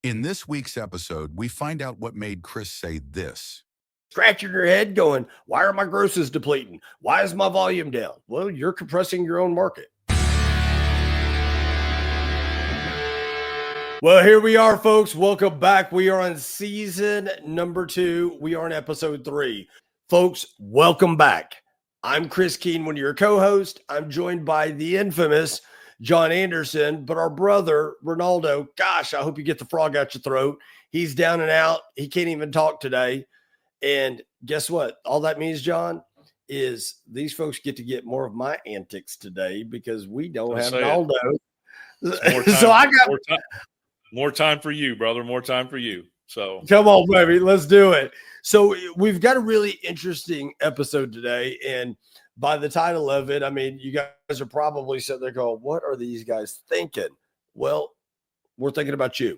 In this week's episode, we find out what made Chris say this. Scratching your head going, why are my grosses depleting? Why is my volume down? Well, you're compressing your own market. Well, here we are, folks. Welcome back. We are on season number 2. We are on episode 3. Folks, welcome back. I'm Chris Keene, one of your co-hosts. I'm joined by the infamous John Anderson, but our brother, Ronaldo, gosh, I hope you get the frog out your throat. He's down and out. He can't even talk today. And guess what? All that means, John, is these folks get to get more of my antics today because we don't have Ronaldo. So I got more time for you, brother. More time for you. So come on, baby. Let's do it. So we've got a really interesting episode today. And by the title of it, I mean, you guys are probably sitting there going, what are these guys thinking? Well, we're thinking about you.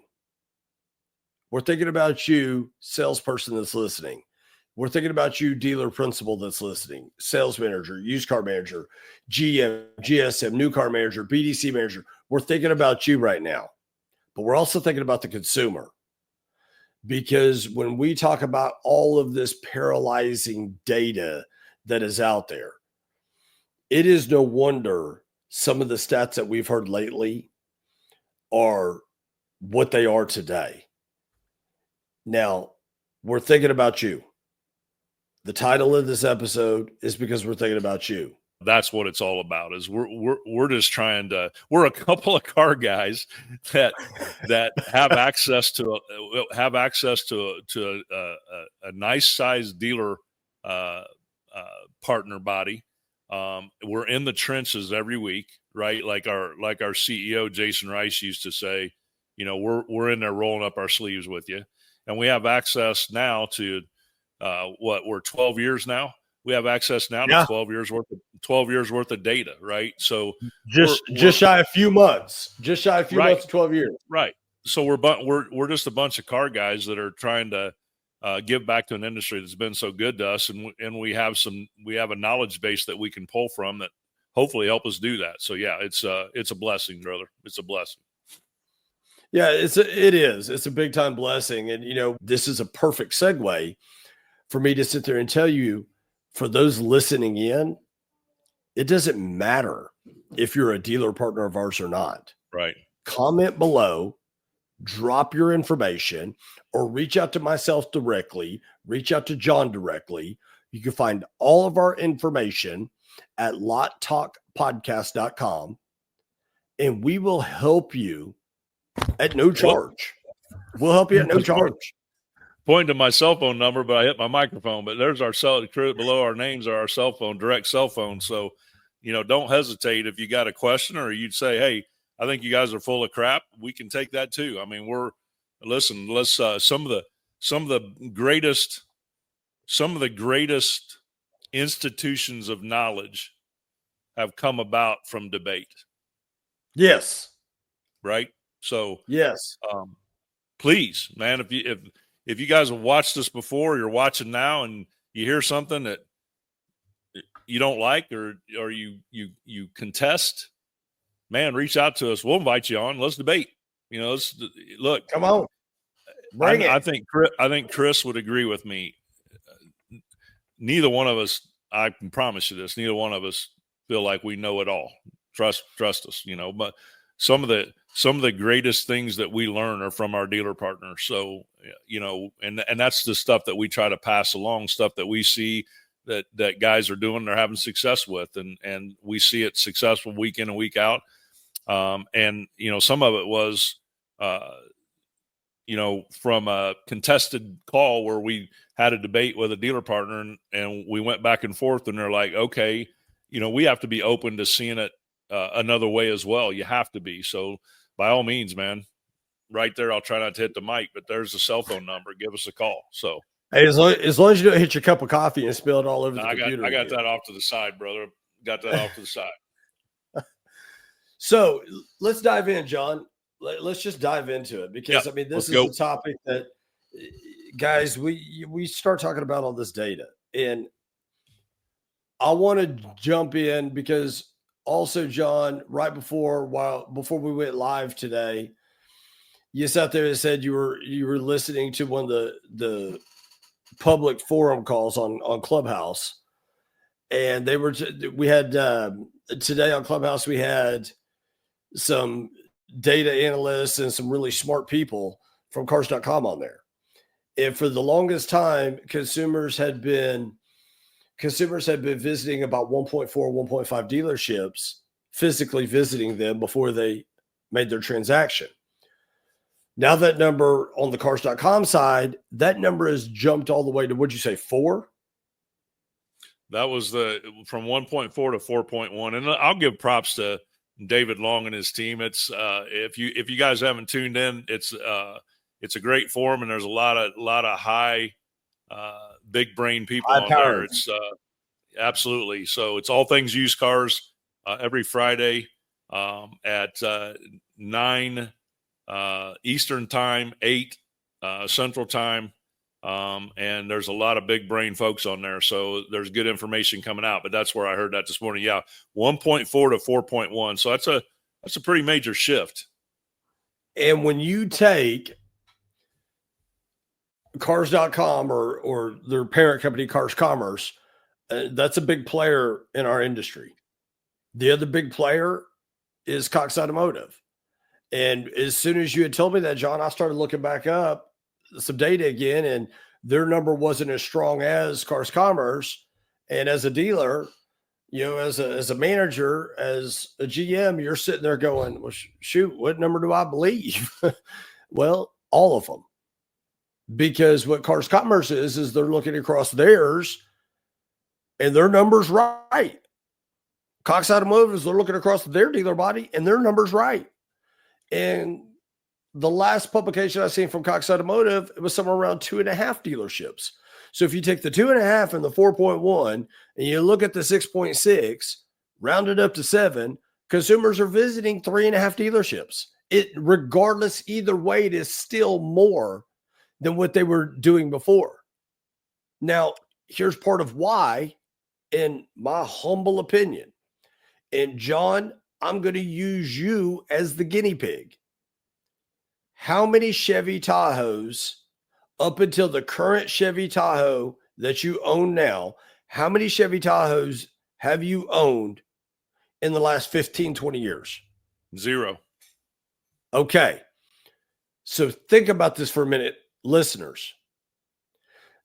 We're thinking about you, salesperson that's listening. We're thinking about you, dealer principal that's listening, sales manager, used car manager, GM, GSM, new car manager, BDC manager. We're thinking about you right now. But we're also thinking about the consumer. Because when we talk about all of this paralyzing data that is out there, it is no wonder some of the stats that we've heard lately are what they are today. Now, we're thinking about you. The title of this episode is because we're thinking about you. That's what it's all about. Is we're just trying to. We're a couple of car guys that have access to a nice sized dealer partner body. We're in the trenches every week, right? Like our CEO Jason Rice used to say, you know, we're in there rolling up our sleeves with you, and we have access now to we're 12 years now. We have access now to 12 years worth of data, right? So just shy a few months, months to 12 years, right? So we're just a bunch of car guys that are trying to give back to an industry that's been so good to us, and we have a knowledge base that we can pull from that hopefully help us do that. So yeah, it's a blessing, brother. It's a blessing. Yeah, it is. It's a big time blessing, and you know this is a perfect segue for me to sit there and tell you. For those listening in, it doesn't matter if you're a dealer partner of ours or not. Right. Comment below, drop your information, or reach out to myself directly, reach out to John directly. You can find all of our information at LotTalkPodcast.com, and we will help you at no charge. We'll help you at no charge. Pointing to my cell phone number, but I hit my microphone. But there's our below our names are our cell phone, direct cell phone. So, you know, don't hesitate if you got a question or you'd say, "Hey, I think you guys are full of crap." We can take that too. I mean, let's some of the greatest institutions of knowledge have come about from debate. Yes. Right. So yes. Please, man, if you guys have watched us before, you're watching now, and you hear something that you don't like or you contest, man, reach out to us. We'll invite you on. Let's debate. You know, look. Come on, bring it. I think Chris would agree with me. Neither one of us, I can promise you this, neither one of us feel like we know it all. Trust us, you know. But some of the greatest things that we learn are from our dealer partners. So, you know, and that's the stuff that we try to pass along, stuff that we see that guys are doing, they're having success with, and we see it successful week in and week out. And, you know, some of it was, you know, from a contested call where we had a debate with a dealer partner and we went back and forth, and they're like, okay, you know, we have to be open to seeing it another way as well. You have to be. So by all means, man, right there, I'll try not to hit the mic, but there's the cell phone number. Give us a call. So hey, as long as you don't hit your cup of coffee and spill it all over the computer. I got that off to the side, brother. Got that off to the side. So let's dive in, John. Let's just dive into it because I mean, this is a topic that, guys, we start talking about all this data, and I want to jump in because also, John, right before we went live today, you sat there and said you were listening to one of the public forum calls on Clubhouse, and we had today on Clubhouse we had some data analysts and some really smart people from cars.com on there. And for the longest time, consumers had been visiting about 1.4, 1.5 dealerships, physically visiting them before they made their transaction. Now that number on the cars.com side, that number has jumped all the way to, what'd you say, 4? That was from 1.4 to 4.1. And I'll give props to David Long and his team. It's if you guys haven't tuned in, it's a great forum, and there's a lot of high big brain people on there. It's absolutely. So it's all things used cars every Friday at 9 Eastern time, 8 Central time. And there's a lot of big brain folks on there. So there's good information coming out, but that's where I heard that this morning. Yeah. 1.4 to 4.1. So that's a pretty major shift. And when you take cars.com or their parent company, Cars Commerce, that's a big player in our industry. The other big player is Cox Automotive. And as soon as you had told me that, John, I started looking back up some data again, and their number wasn't as strong as Cars Commerce. And as a dealer, as a manager, as a GM, you're sitting there going, well, shoot, what number do I believe? Well, all of them. Because what Cars Commerce is they're looking across theirs and their number's right. Cox Automotive is they're looking across their dealer body and their number's right. And the last publication I've seen from Cox Automotive, it was somewhere around 2.5 dealerships. So if you take the 2.5 and the 4.1 and you look at the 6.6, round it up to 7, consumers are visiting 3.5 dealerships. Regardless, either way, it is still more than what they were doing before. Now, here's part of why, in my humble opinion. And John, I'm going to use you as the guinea pig. How many Chevy Tahoes, up until the current Chevy Tahoe that you own now, how many Chevy Tahoes have you owned in the last 15, 20 years? 0. Okay. So think about this for a minute, listeners.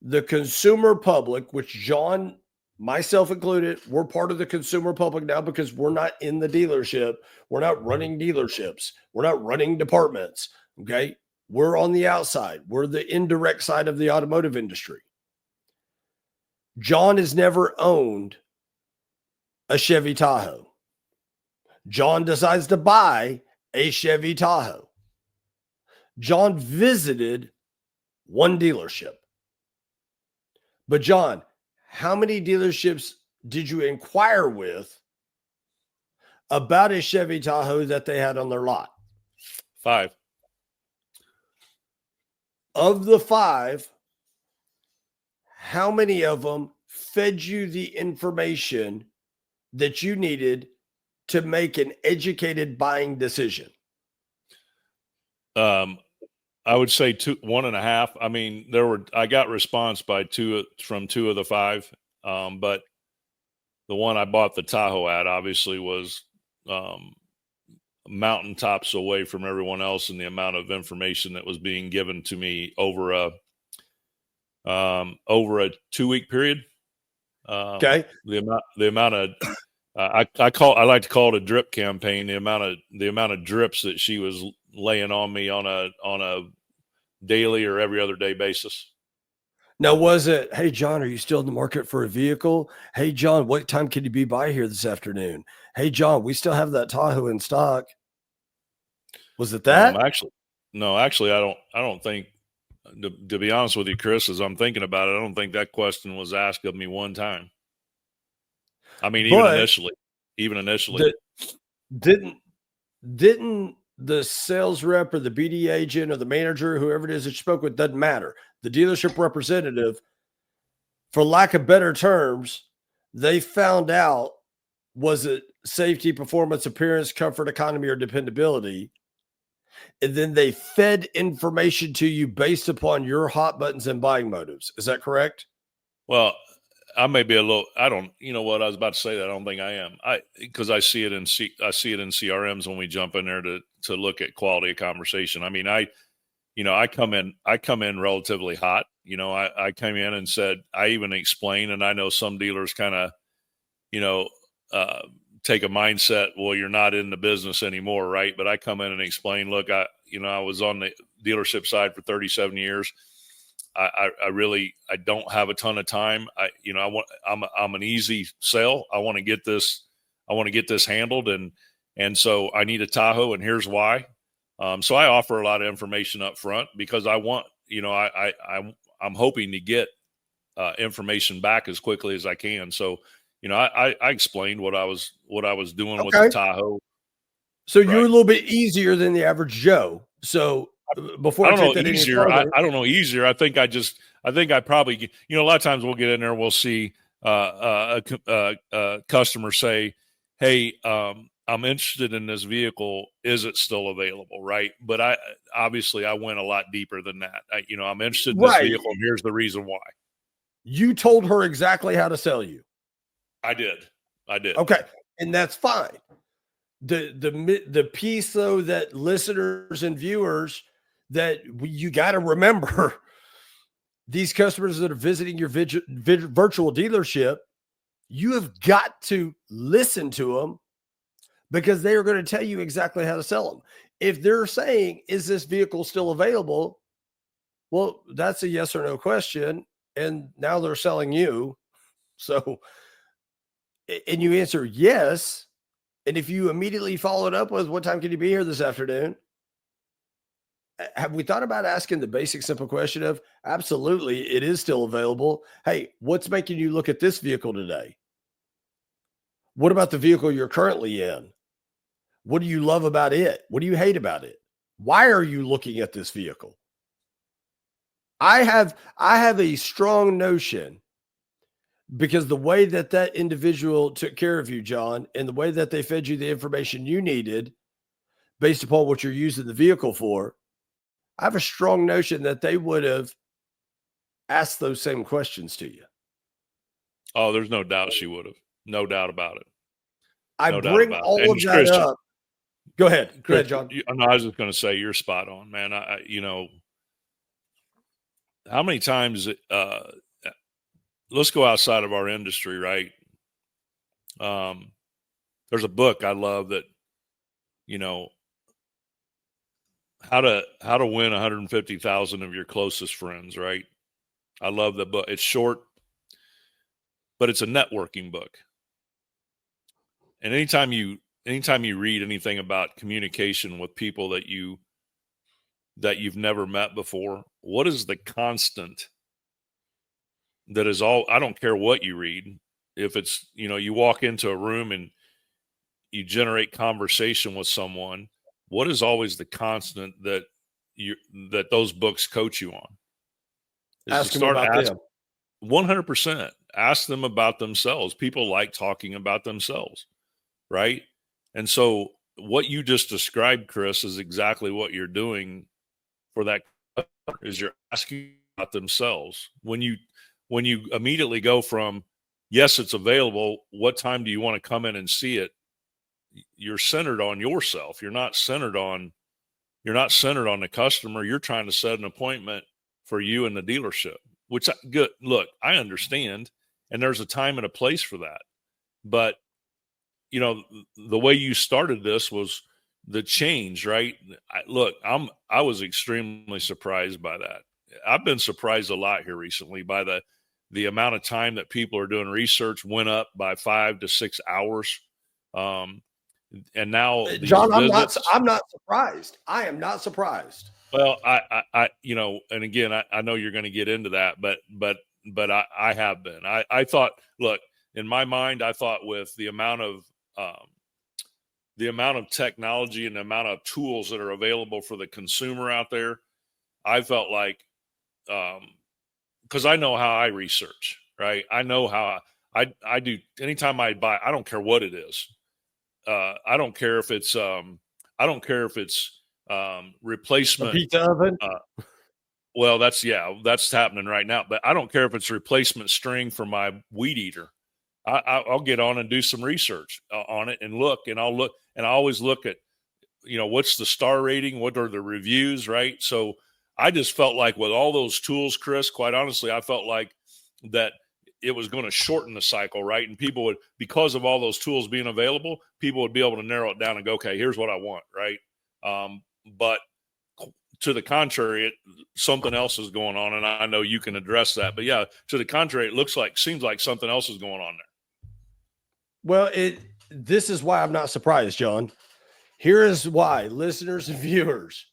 The consumer public, which John, myself included, we're part of the consumer public now because we're not in the dealership. We're not running dealerships. We're not running departments. Okay. We're on the outside. We're the indirect side of the automotive industry. John has never owned a Chevy Tahoe. John decides to buy a Chevy Tahoe. John visited one dealership. But John, how many dealerships did you inquire with about a Chevy Tahoe that they had on their lot? 5. Of the 5, how many of them fed you the information that you needed to make an educated buying decision? I would say 1.5. I mean, I got response from 2 of the 5. But the one I bought the Tahoe at obviously was mountaintops away from everyone else, and the amount of information that was being given to me over a 2-week period. Okay. The amount of I like to call it a drip campaign. The amount of drips that she was laying on me on a daily or every other day basis. Now, was it, hey, John, are you still in the market for a vehicle? Hey, John, what time can you be by here this afternoon? Hey, John, we still have that Tahoe in stock. Was it that? Actually, I don't think, to be honest with you, Chris, as I'm thinking about it, I don't think that question was asked of me one time. I mean, even initially. Didn't the sales rep or the BD agent or the manager, whoever it is that you spoke with, doesn't matter. The dealership representative, for lack of better terms, they found out, was it safety, performance, appearance, comfort, economy, or dependability? and then they fed information to you based upon your hot buttons and buying motives. Is that correct? Well, I may be a little. I don't. You know what? I was about to say that. I don't think I am. Because I see it in CRMs when we jump in there to look at quality of conversation. I mean, I come in relatively hot. I came in and said, I even explained, and I know some dealers kind of, take a mindset, well, you're not in the business anymore, right? But I come in and explain, look, I was on the dealership side for 37 years. I don't have a ton of time. I'm an easy sell. I want to get this handled. And so I need a Tahoe, and here's why. So I offer a lot of information up front because I want, I'm hoping to get information back as quickly as I can. So, I explained what I was doing with the Tahoe. So you're a little bit easier than the average Joe. So before I don't know easier. I don't know easier. I think I probably, a lot of times we'll get in there, we'll see a customer say, hey, I'm interested in this vehicle. Is it still available? Right. But I went a lot deeper than that. I'm interested in this vehicle, and here's the reason why. You told her exactly how to sell you. I did. Okay. And that's fine. The piece though, that listeners and viewers that you got to remember, these customers that are visiting your virtual dealership, you have got to listen to them, because they are going to tell you exactly how to sell them. If they're saying, is this vehicle still available? Well, that's a yes or no question. And now they're selling you. So, and you answer yes. And if you immediately follow it up with, what time can you be here this afternoon? Have we thought about asking the basic, simple question of, absolutely, it is still available. Hey, what's making you look at this vehicle today? What about the vehicle you're currently in? What do you love about it? What do you hate about it? Why are you looking at this vehicle? I have a strong notion, because the way that individual took care of you, John, and the way that they fed you the information you needed based upon what you're using the vehicle for, I have a strong notion that they would have asked those same questions to you. Oh, there's no doubt she would have. No doubt about it. I bring all of that up. Go ahead. Go ahead, John. I was just going to say, you're spot on, man. How many times, let's go outside of our industry, right? There's a book I love that, how to win 150,000 of your closest friends, right? I love the book. It's short, but it's a networking book. And anytime you read anything about communication with people that you've never met before, what is the constant that is all? I don't care what you read. If it's, you walk into a room and you generate conversation with someone, what is always the constant that those books coach you on? Ask them about them. 100%. Ask them about themselves. People like talking about themselves, right? And so what you just described, Chris, is exactly what you're doing for that customer, is you're asking about themselves. When you immediately go from, yes, it's available, what time do you want to come in and see it? You're centered on yourself. You're not centered on the customer. You're trying to set an appointment for you in the dealership, which good. Look, I understand. And there's a time and a place for that. But, the way you started this was the change, right? I was extremely surprised by that. I've been surprised a lot here recently by the amount of time that people are doing research went up by 5 to 6 hours. And now, John, I'm not surprised. I am not surprised. Well, I and again, I know you're going to get into that, but I have been. I thought, look, in my mind, I thought with the amount of technology and the amount of tools that are available for the consumer out there, I felt like, because I know how I research, right? I know how I do. Anytime I buy, I don't care what it is. I don't care if it's A replacement. pizza oven. Well, that's happening right now. But I don't care if it's replacement string for my weed eater. I'll get on and do some research on it and look, and I always look at, what's the star rating? What are the reviews? Right. So I just felt like with all those tools, Chris, quite honestly, I felt like that it was going to shorten the cycle. Right. And people would, because of all those tools being available, people would be able to narrow it down and go, okay, here's what I want. Right. But to the contrary, something else is going on, and I know you can address that. But yeah, to the contrary, seems like something else is going on there. Well, this is why I'm not surprised, John. Here is why, listeners and viewers,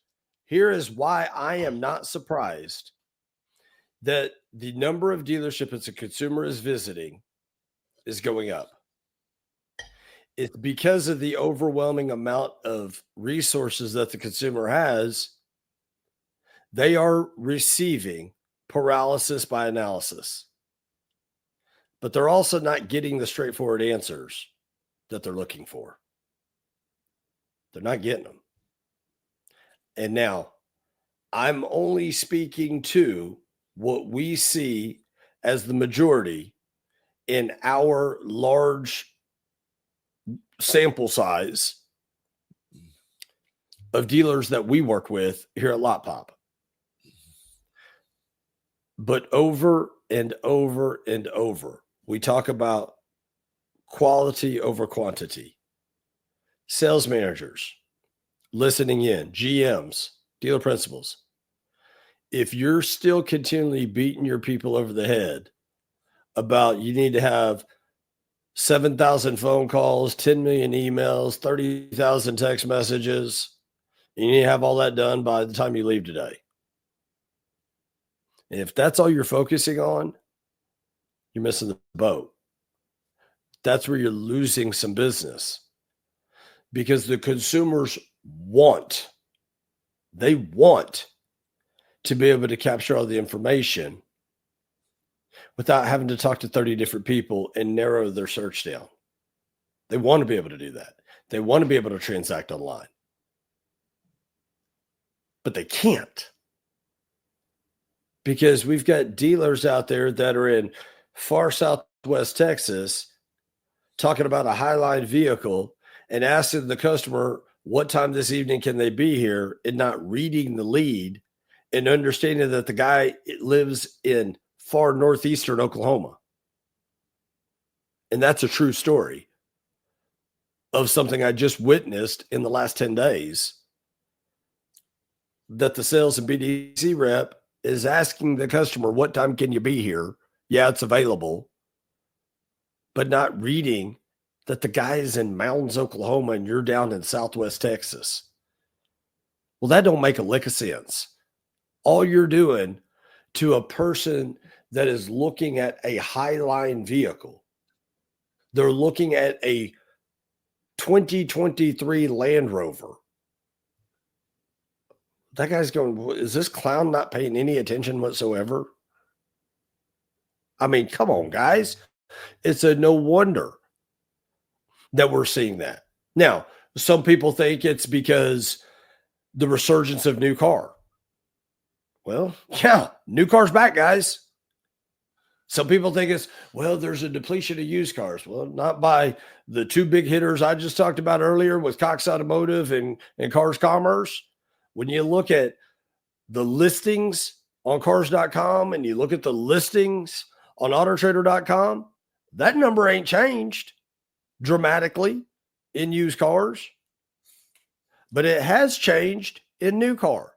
here is why I am not surprised that the number of dealerships a consumer is visiting is going up. It's because of the overwhelming amount of resources that the consumer has. They are receiving paralysis by analysis, but they're also not getting the straightforward answers that they're looking for. They're not getting them. And now I'm only speaking to what we see as the majority in our large sample size of dealers that we work with here at Lotpop. But over and over and over, we talk about quality over quantity. Sales managers listening in, GMs, dealer principals. If you're still continually beating your people over the head about you need to have 7,000 phone calls, 10 million emails, 30,000 text messages, you need to have all that done by the time you leave today. And if that's all you're focusing on, you're missing the boat. That's where you're losing some business, because the consumers want to be able to capture all the information without having to talk to 30 different people and narrow their search down. They want to be able to do that. They want to be able to transact online, but they can't, because we've got dealers out there that are in far southwest Texas talking about a Highline vehicle and asking the customer what time this evening can they be here, and not reading the lead and understanding that the guy lives in far northeastern Oklahoma. And that's a true story of something I just witnessed in the last 10 days, that the sales and BDC rep is asking the customer, what time can you be here? Yeah, it's available, but not reading that the guy is in Mounds, Oklahoma, and you're down in Southwest Texas. Well, that don't make a lick of sense. All you're doing to a person that is looking at a Highline vehicle, they're looking at a 2023 Land Rover. That guy's going, is this clown not paying any attention whatsoever? I mean, come on, guys. It's a no wonder that we're seeing that. Now, some people think it's because the resurgence of new car. Well, yeah, new car's back, guys. Some people think it's, well, there's a depletion of used cars. Well, not by the two big hitters I just talked about earlier with Cox Automotive and Cars Commerce. When you look at the listings on cars.com and you look at the listings on autotrader.com, that number ain't changed dramatically in used cars, but it has changed in new car.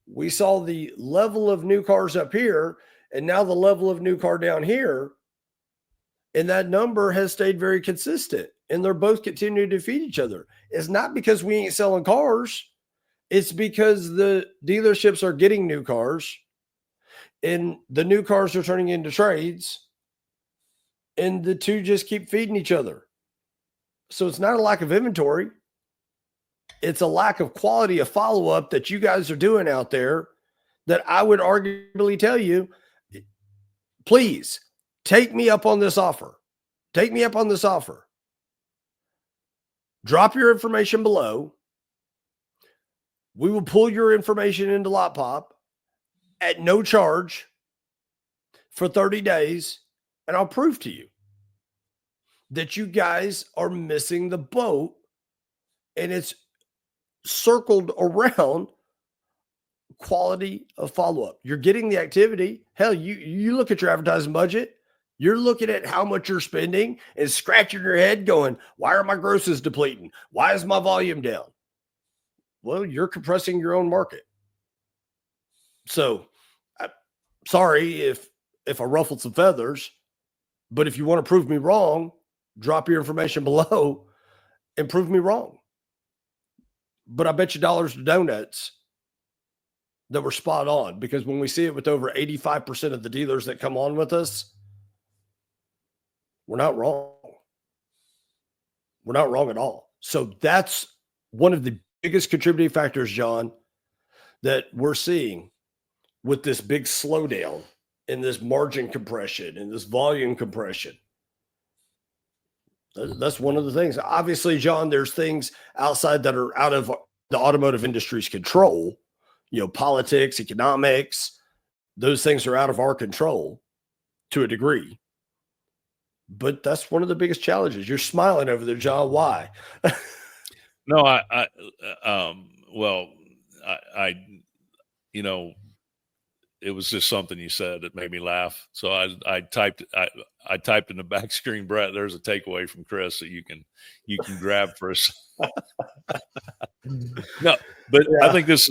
We saw the level of new cars up here, and now the level of new car down here, and that number has stayed very consistent, and they're both continuing to feed each other. It's not because we ain't selling cars. It's because the dealerships are getting new cars, and the new cars are turning into trades, and the two just keep feeding each other. So it's not a lack of inventory. It's a lack of quality of follow-up that you guys are doing out there, that I would arguably tell you, please take me up on this offer. Take me up on this offer. Drop your information below. We will pull your information into Lotpop at no charge for 30 days, and I'll prove to you that you guys are missing the boat, and it's circled around quality of follow-up. You're getting the activity. Hell, you look at your advertising budget, you're looking at how much you're spending and scratching your head going, why are my grosses depleting? Why is my volume down? Well, you're compressing your own market. So sorry if I ruffled some feathers, but if you want to prove me wrong, drop your information below and prove me wrong. But I bet you dollars to donuts that we're spot on, because when we see it with over 85% of the dealers that come on with us, we're not wrong. We're not wrong at all. So that's one of the biggest contributing factors, John, that we're seeing with this big slowdown in this margin compression and this volume compression. That's one of the things. Obviously, John, there's things outside that are out of the automotive industry's control. You know, politics, economics, those things are out of our control to a degree. But that's one of the biggest challenges. You're smiling over there, John. Why? No, it was just something you said that made me laugh. So I typed in the back screen, Brett, there's a takeaway from Chris that you can grab for us. No, but yeah. I think this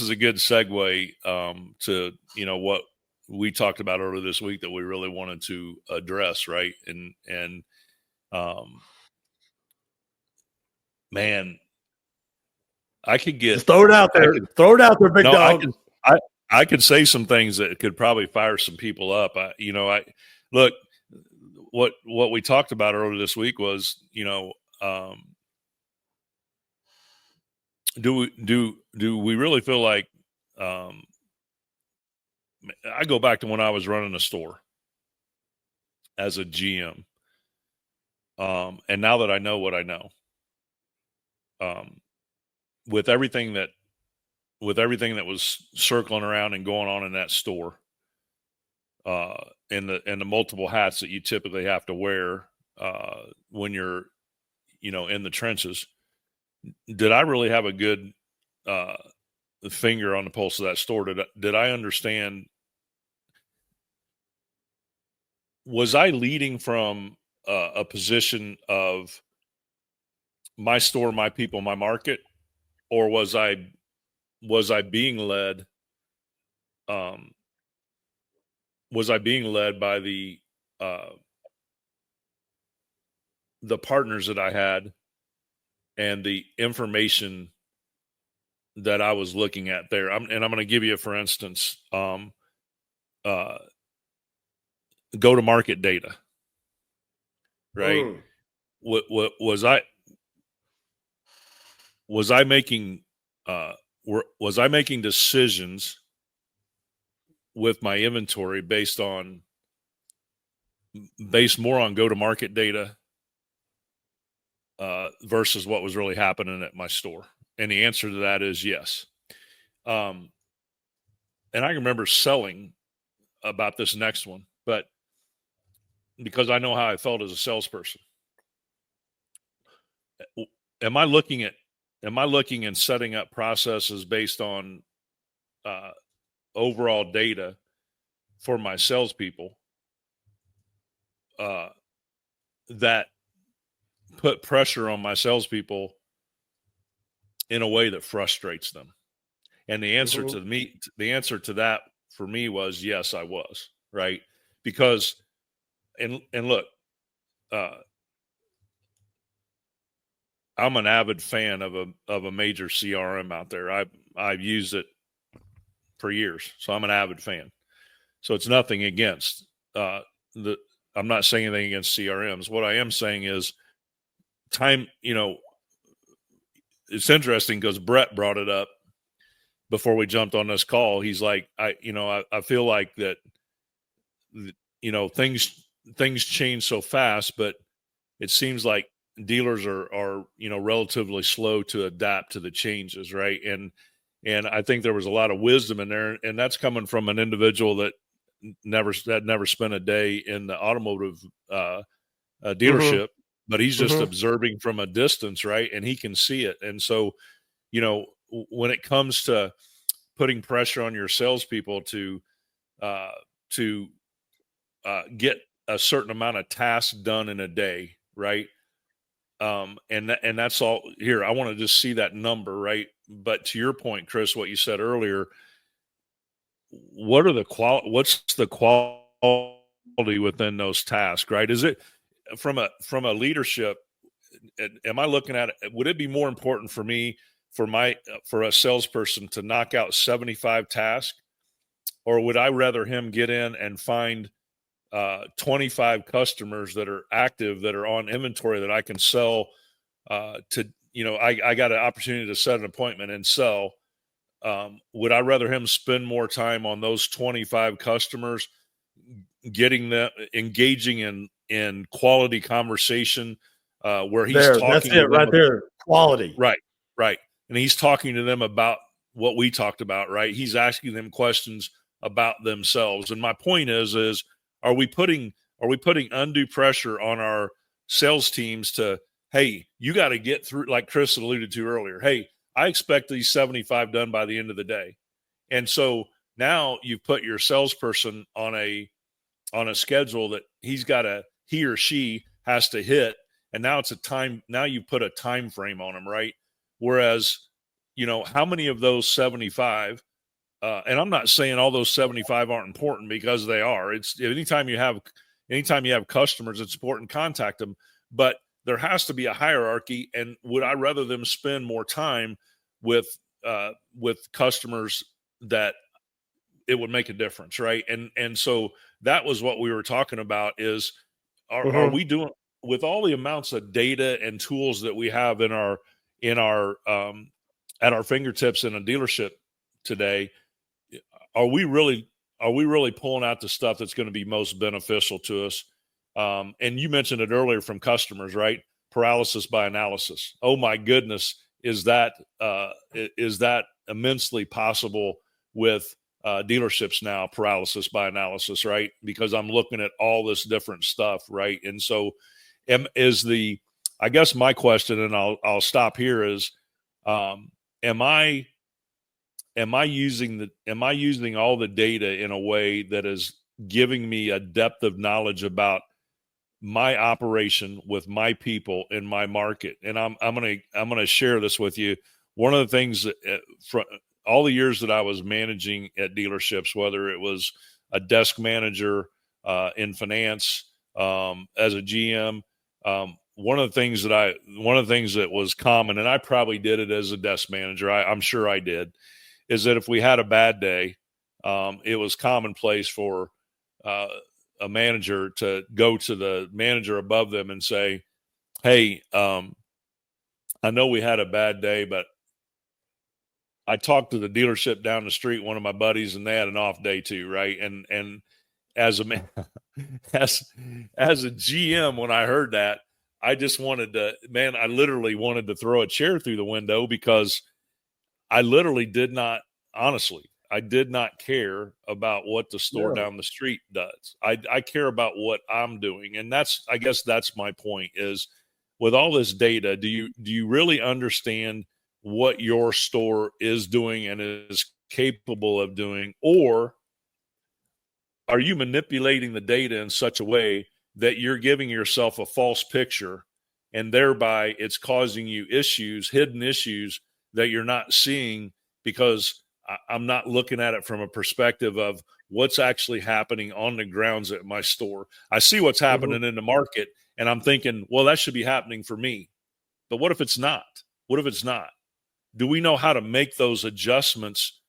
is a good segue to, what we talked about earlier this week that we really wanted to address. Right. And man, I could get, just throw it out there, big dog. I could say some things that could probably fire some people up. Look, what we talked about earlier this week was, do we really feel like, I go back to when I was running a store as a GM. And now that I know what I know, with everything that was circling around and going on in that store, and the multiple hats that you typically have to wear, when you're, in the trenches, did I really have a good, finger on the pulse of that store? Did I understand? Was I leading from a position of my store, my people, my market, or was I being led? Was I being led by the partners that I had and the information that I was looking at there? I'm going to give you, for instance, go-to-market data, right? What was I making? Was I making decisions with my inventory based more on go-to-market data versus what was really happening at my store? And the answer to that is yes. And I remember selling about this next one, but because I know how I felt as a salesperson, am I looking and setting up processes based on overall data for my salespeople that put pressure on my salespeople in a way that frustrates them? And the answer to that for me was yes, I was, right? Because and look, I'm an avid fan of a major CRM out there. I've used it for years, so I'm an avid fan. So it's nothing against I'm not saying anything against CRMs. What I am saying is time. It's interesting because Brett brought it up before we jumped on this call. He's like, I feel like that, things change so fast, but it seems like dealers are relatively slow to adapt to the changes, right? And I think there was a lot of wisdom in there, and that's coming from an individual that never spent a day in the automotive dealership, but he's just observing from a distance, right? And he can see it. And so, when it comes to putting pressure on your salespeople to get a certain amount of tasks done in a day, right? And that's all here. I want to just see that number, right? But to your point, Chris, what you said earlier, what's the quality within those tasks, right? Is it from a leadership? Am I looking at it? Would it be more important for me, for a salesperson to knock out 75 tasks, or would I rather him get in and find 25 customers that are active, that are on inventory that I can sell to, I got an opportunity to set an appointment and sell. Would I rather him spend more time on those 25 customers, getting them engaging in quality conversation, where he's talking that's to it right them there. Quality. Right. And he's talking to them about what we talked about, right? He's asking them questions about themselves. And my point is are we putting undue pressure on our sales teams to, hey, you got to get through, like Chris alluded to earlier. Hey, I expect these 75 done by the end of the day. And so now you've put your salesperson on a schedule that he or she has to hit. And now now you put a time frame on them, right? Whereas, how many of those 75, and I'm not saying all those 75 aren't important, because they are. It's anytime you have customers, it's important to contact them, but there has to be a hierarchy. And would I rather them spend more time with customers that it would make a difference, right? And so that was what we were talking about is, are we doing, with all the amounts of data and tools that we have at our fingertips in a dealership today, are we really pulling out the stuff that's going to be most beneficial to us? And you mentioned it earlier from customers, right? Paralysis by analysis. Oh my goodness, is that immensely possible with dealerships now? Paralysis by analysis, right? Because I'm looking at all this different stuff, right? And so, I guess my question, and I'll stop here, is, am I using all the data in a way that is giving me a depth of knowledge about my operation with my people in my market? And I'm gonna share this with you. One of the things that, from all the years that I was managing at dealerships, whether it was a desk manager in finance, as a GM, one of the things that was common, and I probably did it as a desk manager, I'm sure I did, is that if we had a bad day, it was commonplace for a manager to go to the manager above them and say, hey, I know we had a bad day, but I talked to the dealership down the street, one of my buddies, and they had an off day too, right? And as a man, as a GM, when I heard that, I just wanted to, I literally wanted to throw a chair through the window, because I literally did not care about what the store down the street does. I care about what I'm doing. And I guess that's my point, is with all this data, do you really understand what your store is doing and is capable of doing? Or are you manipulating the data in such a way that you're giving yourself a false picture, and thereby it's causing you hidden issues that you're not seeing, because I'm not looking at it from a perspective of what's actually happening on the grounds at my store. I see what's happening in the market, and I'm thinking, well, that should be happening for me. But what if it's not? What if it's not? Do we know how to make those adjustments?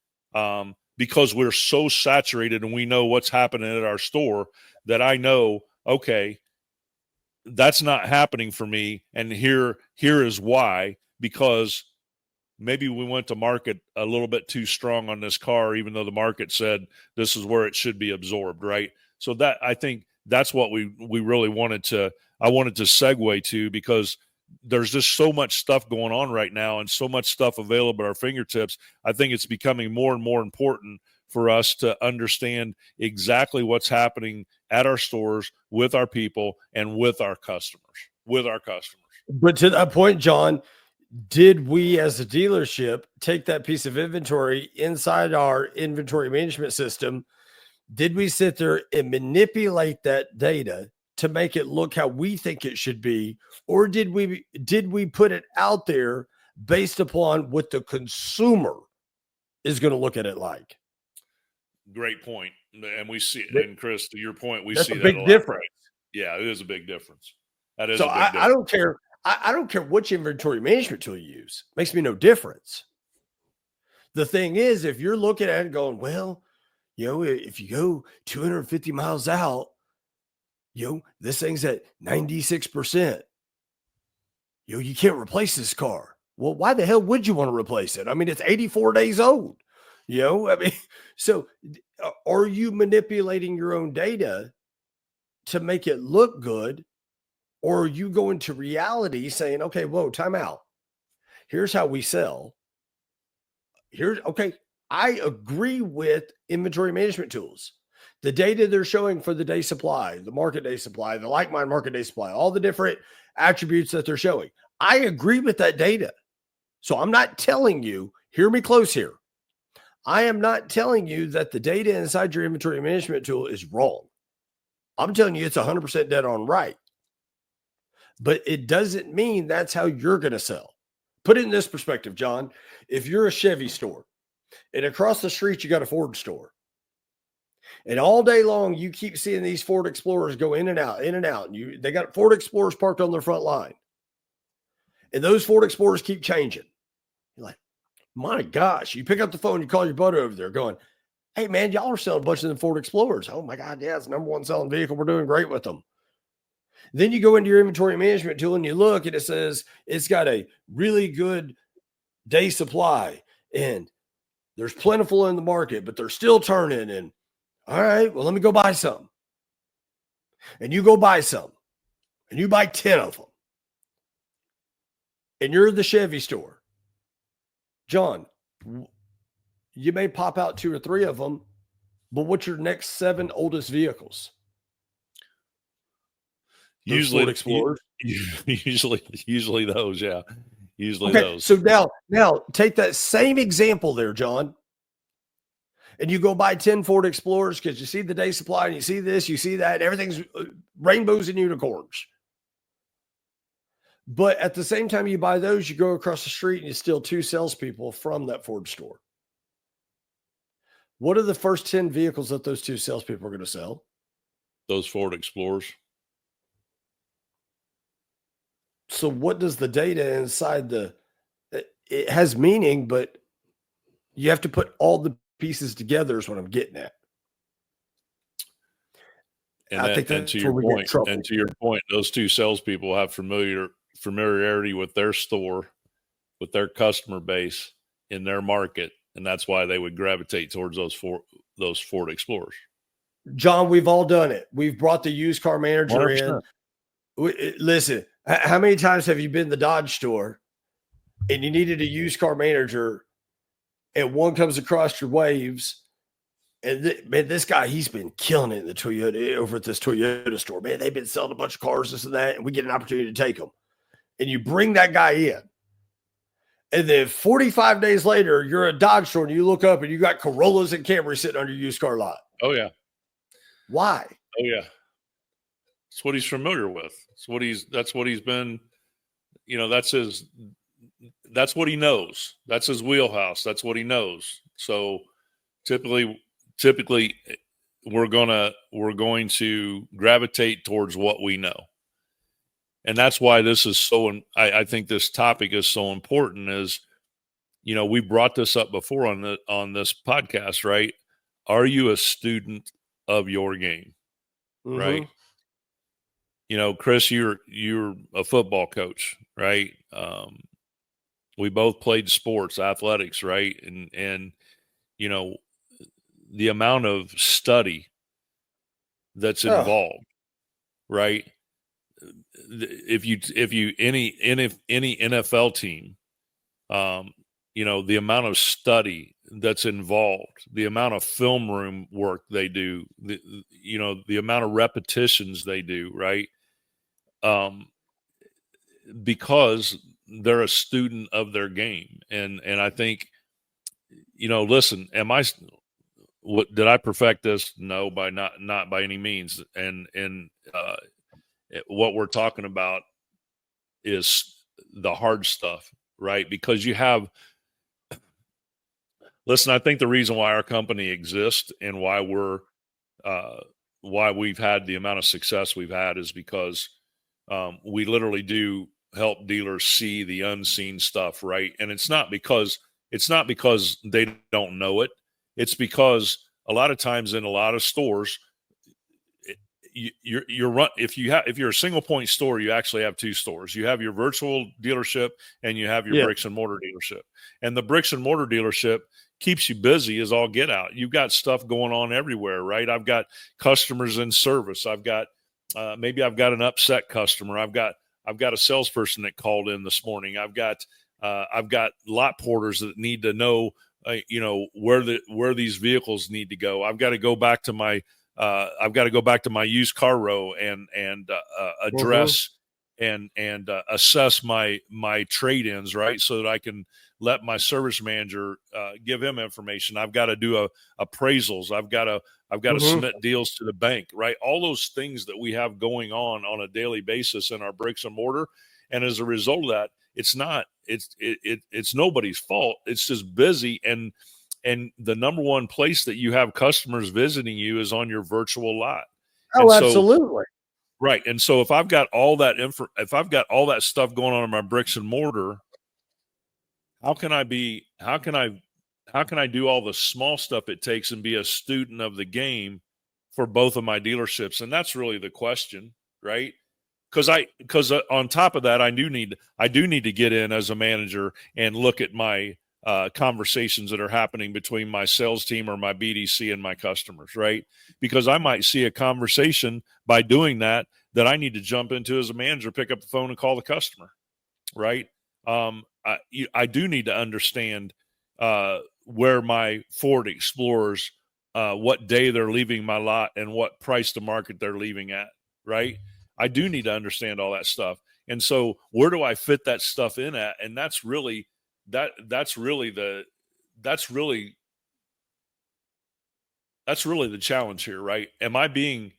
Because we're so saturated and we know what's happening at our store, that I know, okay, that's not happening for me. And here is why, because maybe we went to market a little bit too strong on this car, even though the market said this is where it should be absorbed, right? So that, I think that's what I wanted to segue to, because there's just so much stuff going on right now and so much stuff available at our fingertips. I think it's becoming more and more important for us to understand exactly what's happening at our stores with our people and with our customers. But to that point, John, did we as a dealership take that piece of inventory inside our inventory management system? Did we sit there and manipulate that data to make it look how we think it should be? Or did we put it out there based upon what the consumer is going to look at it like? Great point. And we see it. And Chris, to your point, we That's see a that big a lot, difference. right? Yeah, it is a big difference. That is So a big difference. I don't care. I don't care which inventory management tool you use. Makes me no difference. The thing is, if you're looking at it going, well, if you go 250 miles out, this thing's at 96%. You can't replace this car. Well, why the hell would you want to replace it? I mean, it's 84 days old. So are you manipulating your own data to make it look good? Or are you going to reality saying, okay, whoa, time out. Here's how we sell. I agree with inventory management tools. The data they're showing for the day supply, the market day supply, the like mind market day supply, all the different attributes that they're showing. I agree with that data. So I'm not telling you, hear me close here. I am not telling you that the data inside your inventory management tool is wrong. I'm telling you it's 100% dead on right. But it doesn't mean that's how you're going to sell. Put it in this perspective, John. If you're a Chevy store and across the street, you got a Ford store, and all day long, you keep seeing these Ford Explorers go in and out, in and out. And they got Ford Explorers parked on their front line. And those Ford Explorers keep changing. You're like, my gosh, you pick up the phone, you call your buddy over there going, hey, man, y'all are selling a bunch of them Ford Explorers. Oh, my God, yeah, it's the number one selling vehicle. We're doing great with them. Then you go into your inventory management tool and you look and it says it's got a really good day supply and there's plentiful in the market, but they're still turning. And all right, well, let me go buy some. And you go buy some and you buy 10 of them. And you're the Chevy store. John, you may pop out 2 or 3 of them, but what's your next 7 oldest vehicles? Usually Ford Explorers. Usually those, yeah. Usually okay, those. So now take that same example there, John. And you go buy 10 Ford Explorers because you see the day supply and you see this, you see that, and everything's rainbows and unicorns. But at the same time you buy those, you go across the street and you steal 2 salespeople from that Ford store. What are the first 10 vehicles that those 2 salespeople are going to sell? Those Ford Explorers. So what does the data inside it has meaning, but you have to put all the pieces together is what I'm getting at. And to your point, those 2 salespeople have familiarity with their store, with their customer base in their market, and that's why they would gravitate towards those Ford Explorers. John, we've all done it. We've brought the used car manager 100%. in. Listen, how many times have you been in the Dodge store and you needed a used car manager and one comes across your waves and man, this guy, he's been killing it in the Toyota over at this Toyota store, man. They've been selling a bunch of cars, this and that, and we get an opportunity to take them. And you bring that guy in. And then 45 days later, you're at a Dodge store and you look up and you got Corollas and Camrys sitting on your used car lot. Oh, yeah. Why? Oh, yeah. It's what he's familiar with. That's what he's been, that's what he knows. That's his wheelhouse. That's what he knows. So typically we're going to gravitate towards what we know. And that's why this is I think this topic is so important is, we brought this up before on this podcast, right? Are you a student of your game? Mm-hmm. Right? Chris, you're a football coach, right? We both played sports, athletics, right? And the amount of study that's involved, right? any NFL team, the amount of study that's involved, the amount of film room work they do, the amount of repetitions they do, right? Because they're a student of their game. And I think, listen, did I perfect this? No, not by any means. And what we're talking about is the hard stuff, right? Because listen, I think the reason why our company exists and why why we've had the amount of success we've had is because we literally do help dealers see the unseen stuff, right? And it's not because they don't know it. It's because a lot of times in a lot of stores, if you're a single point store, you actually have two stores. You have your virtual dealership and you have your bricks and mortar dealership. And the bricks and mortar dealership keeps you busy as all get out. You've got stuff going on everywhere, right? I've got customers in service. I've got maybe I've got an upset customer. I've got a salesperson that called in this morning. I've got lot porters that need to know where these vehicles need to go. I've got to go back to my used car row and address and assess my trade-ins, right? So that I can let my service manager give him information. I've got to do appraisals. I've got to submit deals to the bank, right? All those things that we have going on a daily basis in our bricks and mortar. And as a result of that, it's nobody's fault. It's just busy. And the number one place that you have customers visiting you is on your virtual lot. Oh, absolutely. Right. And so if I've got all that stuff going on in my bricks and mortar, how can I do all the small stuff it takes and be a student of the game for both of my dealerships? And that's really the question, right? Because on top of that, I do need to get in as a manager and look at my conversations that are happening between my sales team or my BDC and my customers, right? Because I might see a conversation by doing that I need to jump into as a manager, pick up the phone and call the customer, right? I do need to understand where my Ford Explorers, what day they're leaving my lot and what price to market they're leaving at, right? I do need to understand all that stuff. And so where do I fit that stuff in at? And that's really the challenge here, right? Am I being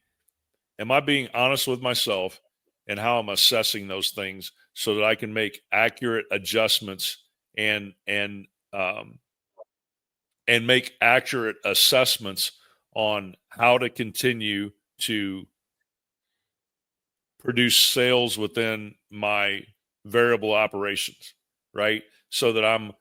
honest with myself and how I'm assessing those things so that I can make accurate adjustments and make accurate assessments on how to continue to produce sales within my variable operations, right? So that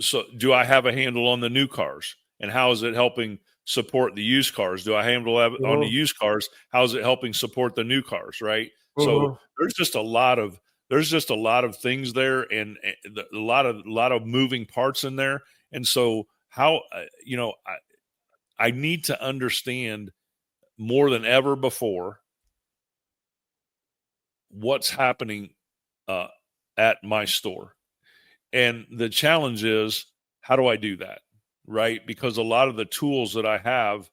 so do I have a handle on the new cars and how is it helping support the used cars? Do I handle on the used cars? How is it helping support the new cars? Right. So there's just a lot of things there and a lot of moving parts in there. And so how, I need to understand more than ever before what's happening at my store. And the challenge is, how do I do that? Right? Because a lot of the tools that I have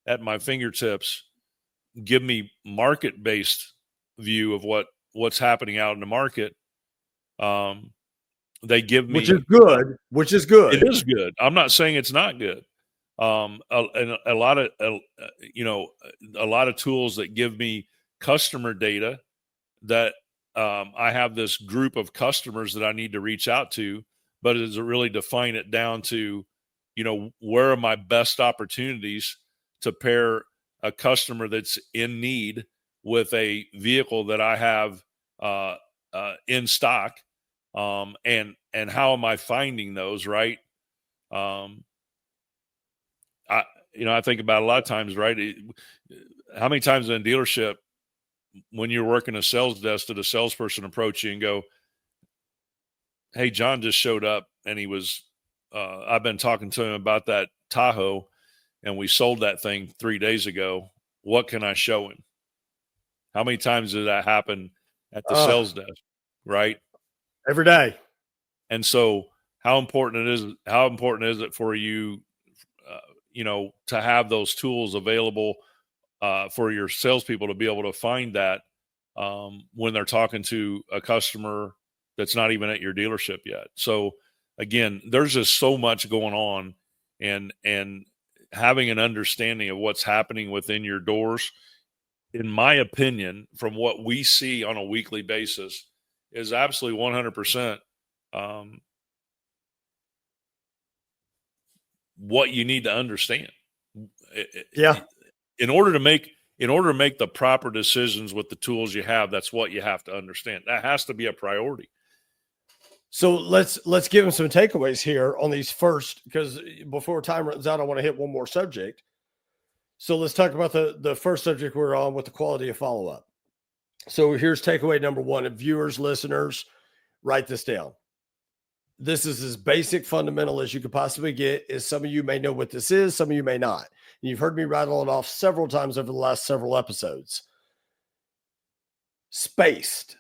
at my fingertips give me market-based view of what's happening out in the market. They give me, which is good. It is good. I'm not saying it's not good. And a lot of tools that give me customer data that I have this group of customers that I need to reach out to, but is it really define it down to, where are my best opportunities to pair a customer that's in need with a vehicle that I have in stock, and how am I finding those, right? I think about a lot of times, right? How many times in a dealership, when you're working a sales desk, did a salesperson approach you and go, "Hey, John just showed up and he was, I've been talking to him about that Tahoe and we sold that thing 3 days ago. What can I show him?" How many times did that happen at the Oh. sales desk, right? Every day. And so how important is it for you, to have those tools available for your salespeople to be able to find that when they're talking to a customer that's not even at your dealership yet. So again, there's just so much going on, and having an understanding of what's happening within your doors, in my opinion, from what we see on a weekly basis, is absolutely 100% what you need to understand. Yeah. In order to make the proper decisions with the tools you have, that's what you have to understand. That has to be a priority. So let's give them some takeaways here on these first, because before time runs out, I want to hit one more subject. So let's talk about the first subject we're on with the quality of follow-up. So here's takeaway number one. And viewers, listeners, write this down. This is as basic, fundamental as you could possibly get. Is some of you may know what this is, some of you may not. And you've heard me rattle it off several times over the last several episodes. Spaced.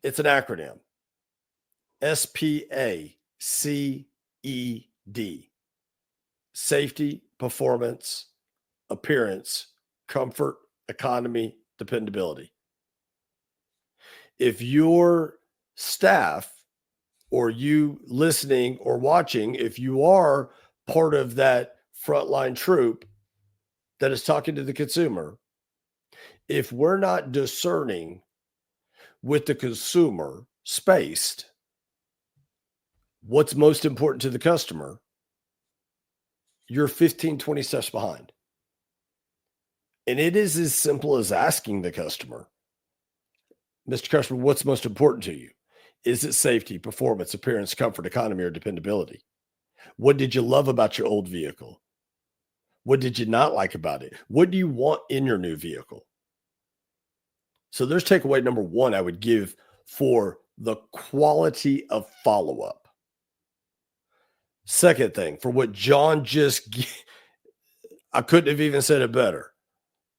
It's an acronym. SPACED. Safety, performance, appearance, comfort, economy, dependability. If your staff, or you listening or watching, if you are part of that frontline troop that is talking to the consumer, if we're not discerning with the consumer, spaced, what's most important to the customer, you're 15, 20 steps behind. And it is as simple as asking the customer, Mr. Customer, what's most important to you? Is it safety, performance, appearance, comfort, economy, or dependability? What did you love about your old vehicle? What did you not like about it? What do you want in your new vehicle? So there's takeaway number one I would give for the quality of follow-up. Second thing, for what John I couldn't have even said it better.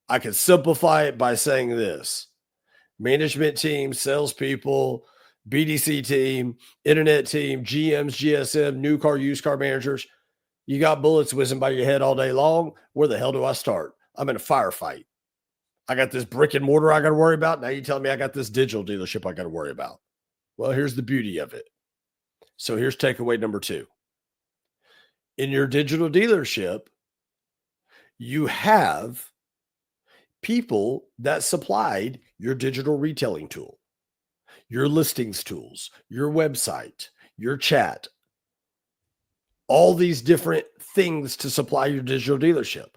I could simplify it by saying this. Management team, salespeople, BDC team, internet team, GMs, GSM, new car, used car managers. You got bullets whizzing by your head all day long. Where the hell do I start? I'm in a firefight. I got this brick and mortar I got to worry about. Now you tell me I got this digital dealership I got to worry about. Well, here's the beauty of it. So here's takeaway number two. In your digital dealership, you have people that supplied your digital retailing tool, your listings tools, your website, your chat, all these different things to supply your digital dealership.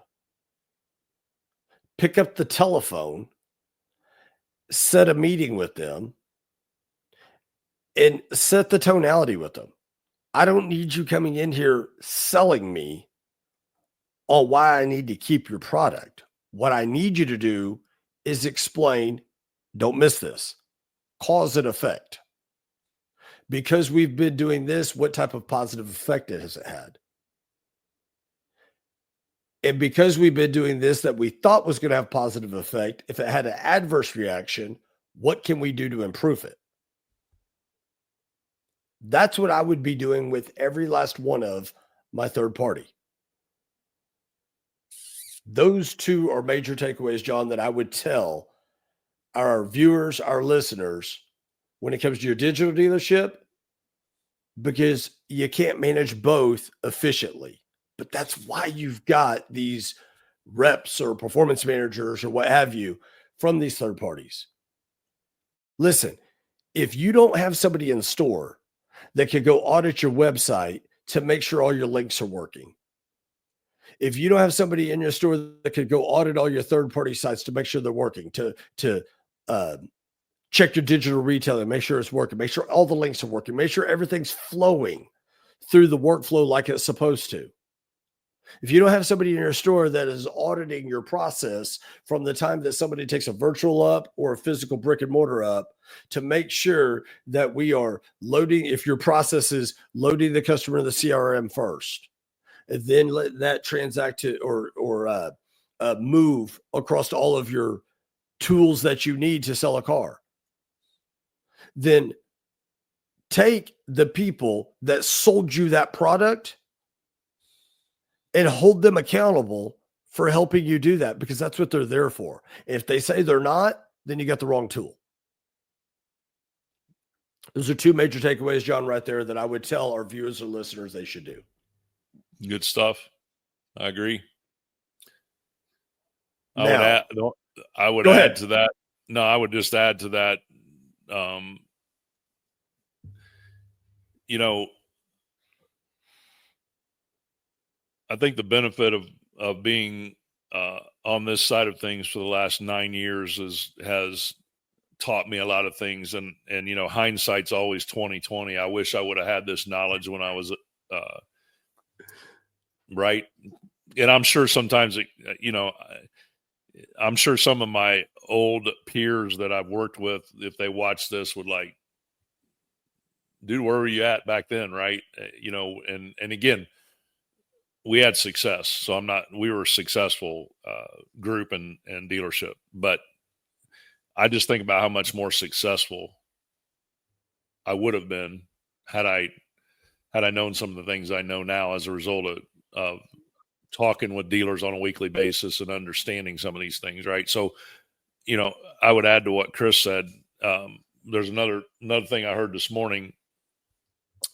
Pick up the telephone, set a meeting with them, and set the tonality with them. I don't need you coming in here selling me on why I need to keep your product. What I need you to do is explain, don't miss this, cause and effect. Because we've been doing this, what type of positive effect has it had? And because we've been doing this that we thought was going to have positive effect, if it had an adverse reaction, what can we do to improve it? That's what I would be doing with every last one of my third party. Those two are major takeaways, John, that I would tell our viewers, our listeners, when it comes to your digital dealership, because you can't manage both efficiently. But that's why you've got these reps or performance managers or what have you from these third parties. Listen, if you don't have somebody in store that can go audit your website to make sure all your links are working, if you don't have somebody in your store that could go audit all your third-party sites to make sure they're working, to check your digital retailing, make sure it's working, make sure all the links are working, make sure everything's flowing through the workflow like it's supposed to. If you don't have somebody in your store that is auditing your process from the time that somebody takes a virtual up or a physical brick and mortar up to make sure that we are loading, if your process is loading the customer in the CRM first, and then let that transact to or move across all of your tools that you need to sell a car, then take the people that sold you that product and hold them accountable for helping you do that, because that's what they're there for. If they say they're not, then you got the wrong tool. Those are two major takeaways, John, right there, that I would tell our viewers and listeners they should do. Good stuff. I agree. Now, I would go add ahead. to that. No, I would just add to that. I think the benefit of being on this side of things for the last 9 years has taught me a lot of things, and hindsight's always 20/20. I wish I would have had this knowledge when I was right, and I'm sure sometimes I'm sure some of my old peers that I've worked with, if they watch this, would like, dude, where were you at back then, right? And again, we had success, so we were a successful group and dealership, but I just think about how much more successful I would have been had I known some of the things I know now as a result of talking with dealers on a weekly basis and understanding some of these things, right? So, I would add to what Chris said. There's another thing I heard this morning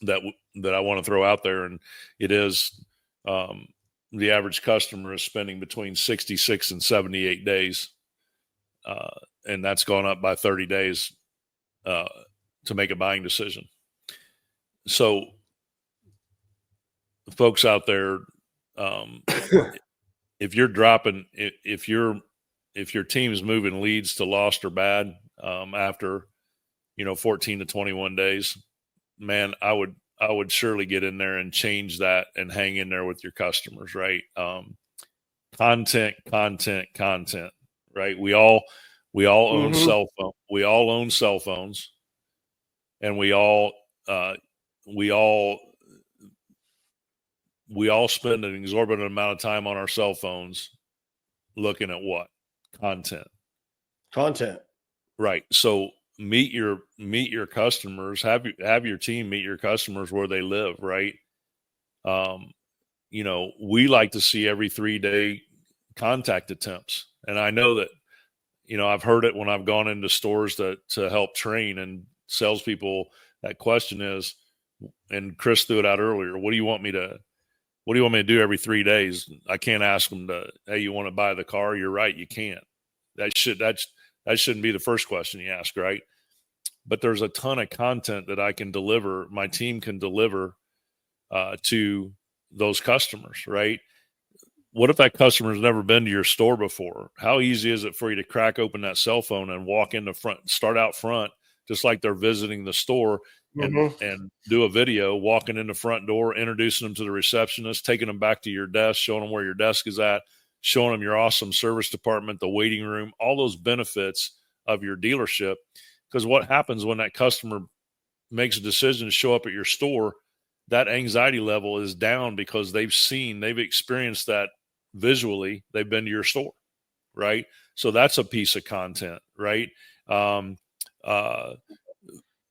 that I want to throw out there, and it is the average customer is spending between 66 and 78 days, and that's gone up by 30 days to make a buying decision. So, folks out there, if you're dropping, if your team's moving leads to lost or bad after 14 to 21 days, man, I would surely get in there and change that and hang in there with your customers, right? Content, right? We all own cell phone. We all own cell phones, and we all spend an exorbitant amount of time on our cell phones looking at what? Content. Right. So meet your customers, have your team meet your customers where they live, right? We like to see every 3-day contact attempts. And I know that, I've heard it when I've gone into stores to help train, and salespeople, that question is, and Chris threw it out earlier, what do you want me to do every 3 days? I can't ask them hey, you want to buy the car? You're right, you can't. That shouldn't be the first question you ask, right? But there's a ton of content that I can deliver, my team can deliver to those customers, right? What if that customer's never been to your store before? How easy is it for you to crack open that cell phone and walk in the front, start out front, just like they're visiting the store, and do a video, walking in the front door, introducing them to the receptionist, taking them back to your desk, showing them where your desk is at, showing them your awesome service department, the waiting room, all those benefits of your dealership. Because what happens when that customer makes a decision to show up at your store, that anxiety level is down because they've experienced that visually. They've been to your store, right? So that's a piece of content, right?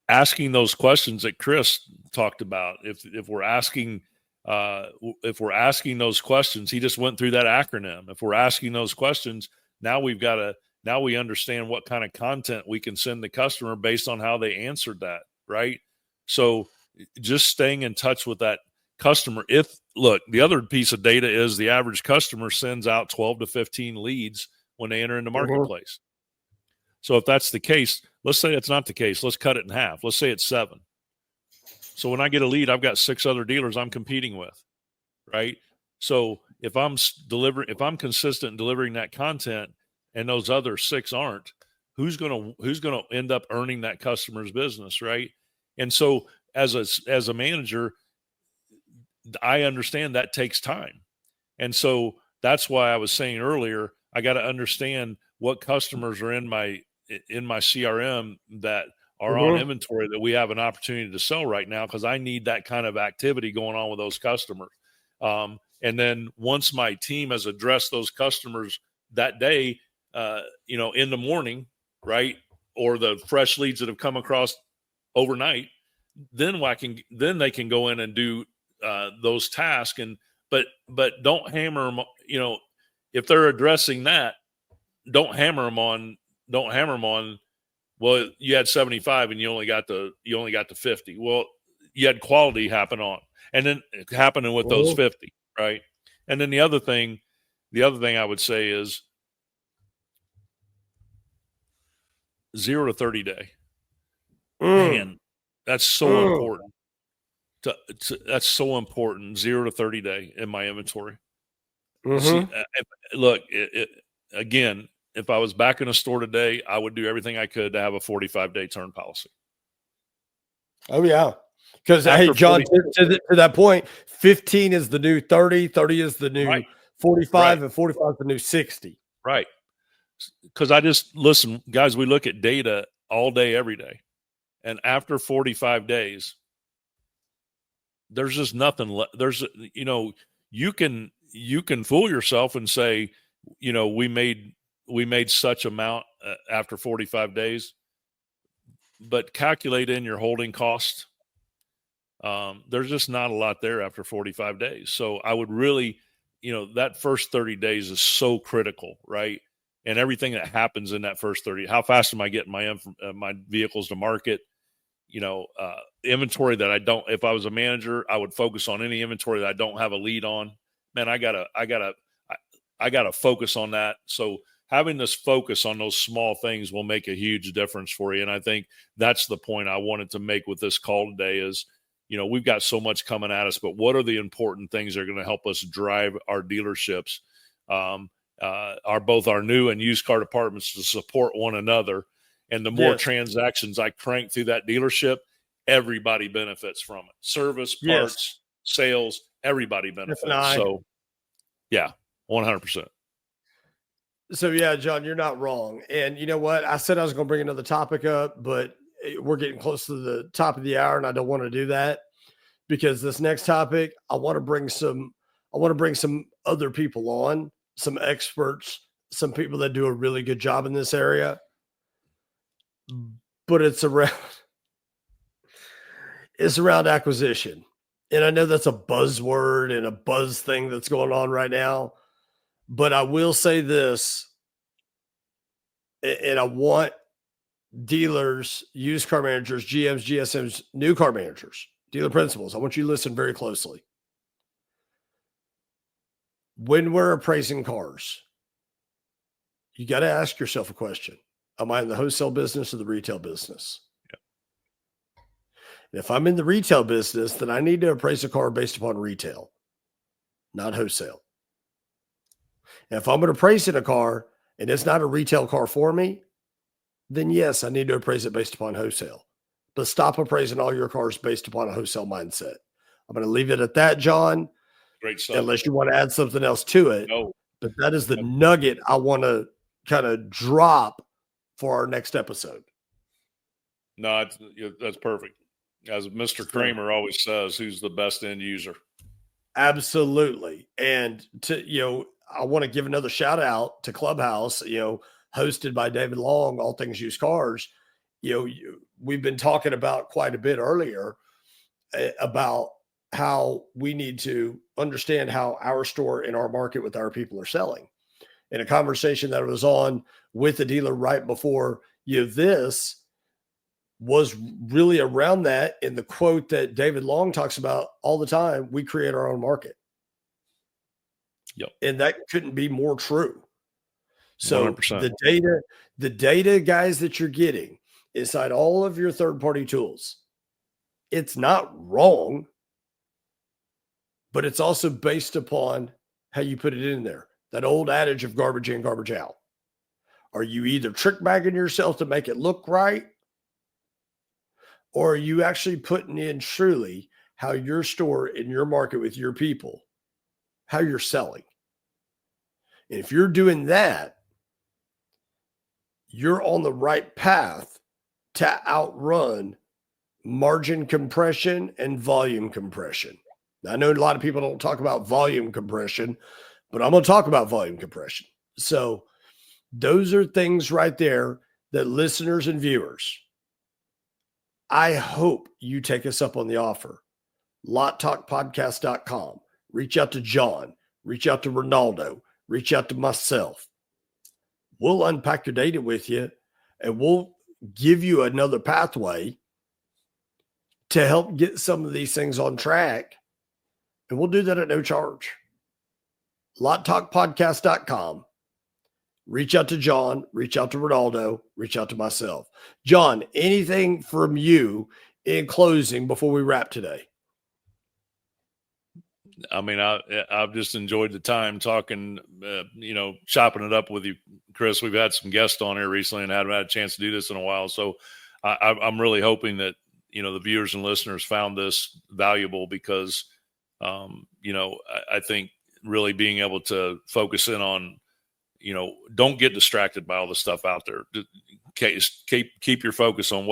Asking those questions that Chris talked about. If we're asking those questions, he just went through that acronym. If we're asking those questions, now we understand what kind of content we can send the customer based on how they answered that, right? So just staying in touch with that customer. The other piece of data is the average customer sends out 12 to 15 leads when they enter into marketplace. So if that's the case, let's say it's not the case. Let's cut it in half. Let's say it's 7. So when I get a lead, I've got 6 other dealers I'm competing with, right? So if I'm consistent in delivering that content and those other 6 aren't, who's going to end up earning that customer's business, right? And so as a manager, I understand that takes time. And so that's why I was saying earlier, I got to understand what customers are in my CRM that are on inventory that we have an opportunity to sell right now, because I need that kind of activity going on with those customers. And then once my team has addressed those customers that day, in the morning, right? Or the fresh leads that have come across overnight, then they can go in and do those tasks. But don't hammer them, if they're addressing that, don't hammer them on, well, you had 75 and you only got the 50. Well, you had quality happening with those 50, right? And then the other thing I would say is 0 to 30 day. Man, that's so important. That's so important. 0 to 30 day in my inventory. See, look, again, if I was back in a store today, I would do everything I could to have a 45-day turn policy. Oh, yeah. Because, hey, John, to that point, 15 is the new 30, 30 is the new 45, and 45 is the new 60. Right. Because listen, guys, we look at data all day, every day. And after 45 days, there's just nothing. You can fool yourself and say, we made such amount after 45 days, but calculate in your holding cost. There's just not a lot there after 45 days. So I would really, that first 30 days is so critical, right? And everything that happens in that first 30, how fast am I getting my vehicles to market? Inventory that I don't, if I was a manager, I would focus on any inventory that I don't have a lead on. Man, I gotta focus on that. So having this focus on those small things will make a huge difference for you. And I think that's the point I wanted to make with this call today is, we've got so much coming at us, but what are the important things that are going to help us drive our dealerships, both our new and used car departments to support one another. And the more transactions I crank through that dealership, everybody benefits from it. Service, parts, sales, everybody benefits. So, yeah, 100%. So, yeah, John, you're not wrong. And you know what? I said I was going to bring another topic up, but we're getting close to the top of the hour, and I don't want to do that because this next topic, I want to bring some other people on, some experts, some people that do a really good job in this area. But it's around acquisition. And I know that's a buzzword and a buzz thing that's going on right now, but I will say this, and I want dealers, used car managers, GMs, GSMs, new car managers, dealer principals, I want you to listen very closely. When we're appraising cars, you got to ask yourself a question. Am I in the wholesale business or the retail business? Yeah. And if I'm in the retail business, then I need to appraise a car based upon retail, not wholesale. And if I'm going to appraise in a car and it's not a retail car for me, then yes, I need to appraise it based upon wholesale. But stop appraising all your cars based upon a wholesale mindset. I'm going to leave it at that, John. Great stuff. Unless you want to add something else to it. No. But that is the nugget I want to kind of drop for our next episode. No, that's perfect. As Mr. Kramer always says, who's the best end user? Absolutely. And I want to give another shout out to Clubhouse, hosted by David Long, All Things Used Cars. We've been talking about quite a bit earlier about how we need to understand how our store and our market with our people are selling. In a conversation that I was on with the dealer right before this was really around that. In the quote that David Long talks about all the time, we create our own market. Yep. And that couldn't be more true. So 100%. the data guys that you're getting inside all of your third-party tools, it's not wrong, but it's also based upon how you put it in there. That old adage of garbage in, garbage out. Are you either trick bagging yourself to make it look right? Or are you actually putting in truly how your store in your market with your people, how you're selling? And if you're doing that, you're on the right path to outrun margin compression and volume compression. Now, I know a lot of people don't talk about volume compression, but I'm going to talk about volume compression. So Those are things right there that listeners and viewers, I hope you take us up on the offer. LotTalkPodcast.com. Reach out to John. Reach out to Ronaldo. Reach out to myself. We'll unpack your data with you, and we'll give you another pathway to help get some of these things on track. And we'll do that at no charge. LotTalkPodcast.com. Reach out to John. Reach out to Ronaldo. Reach out to myself. John, anything from you in closing before we wrap today? I mean, I've just enjoyed the time talking, chopping it up with you, Chris. We've had some guests on here recently and haven't had a chance to do this in a while. So I'm really hoping that, the viewers and listeners found this valuable because, I think really being able to focus in on, don't get distracted by all the stuff out there. Keep your focus on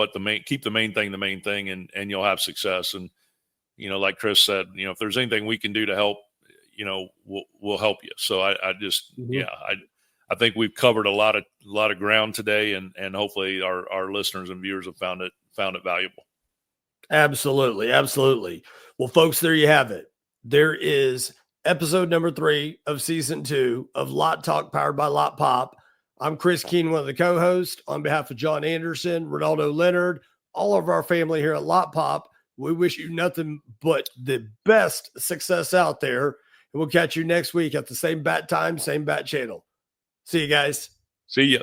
keep the main thing, and you'll have success. And, like Chris said, if there's anything we can do to help, we'll help you. So I think we've covered a lot of ground today, and hopefully our listeners and viewers have found it valuable. Absolutely. Absolutely. Well, folks, there you have it. There is episode number 3 of season 2 of Lot Talk powered by Lotpop. I'm Chris Keene, one of the co-hosts. On behalf of John Anderson, Ronaldo Leonard, all of our family here at Lotpop, we wish you nothing but the best success out there. And we'll catch you next week at the same bat time, same bat channel. See you guys. See ya.